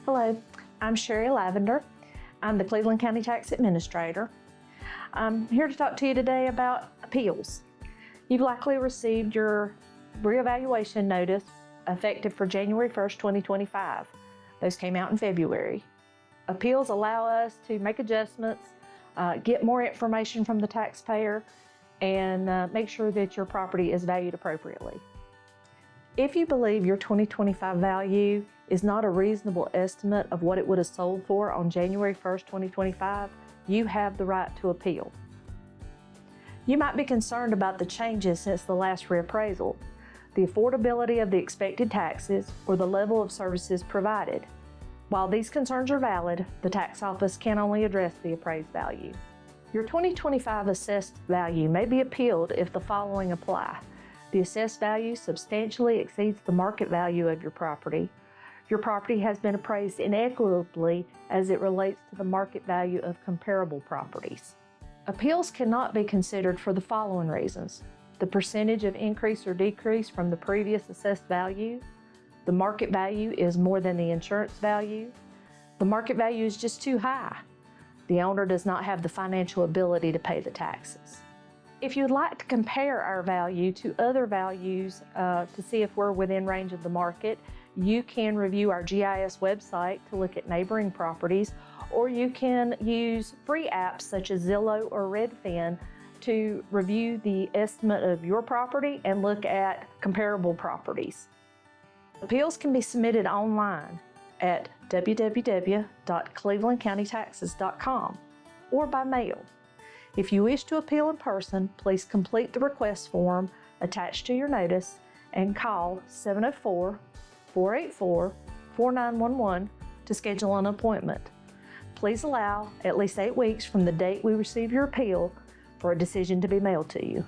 Hello, I'm Sherry Lavender. I'm the Cleveland County Tax Administrator. I'm here to talk to you today about appeals. You've likely received your reevaluation notice effective for January 1st, 2025. Those came out in February. Appeals allow us to make adjustments, get more information from the taxpayer, and make sure that your property is valued appropriately. If you believe your 2025 value is not a reasonable estimate of what it would have sold for on January 1st, 2025, you have the right to appeal. You might be concerned about the changes since the last reappraisal, the affordability of the expected taxes, or the level of services provided. While these concerns are valid, the tax office can only address the appraised value. Your 2025 assessed value may be appealed if the following apply. The assessed value substantially exceeds the market value of your property has been appraised inequitably as it relates to the market value of comparable properties. Appeals cannot be considered for the following reasons: the percentage of increase or decrease from the previous assessed value, the market value is more than the insurance value, the market value is just too high, the owner does not have the financial ability to pay the taxes. If you'd like to compare our value to other values to see if we're within range of the market, you can review our GIS website to look at neighboring properties, or you can use free apps such as Zillow or Redfin to review the estimate of your property and look at comparable properties. Appeals can be submitted online at www.clevelandcountytaxes.com or by mail. If you wish to appeal in person, please complete the request form attached to your notice and call 704-484-4911 to schedule an appointment. Please allow at least 8 weeks from the date we receive your appeal for a decision to be mailed to you.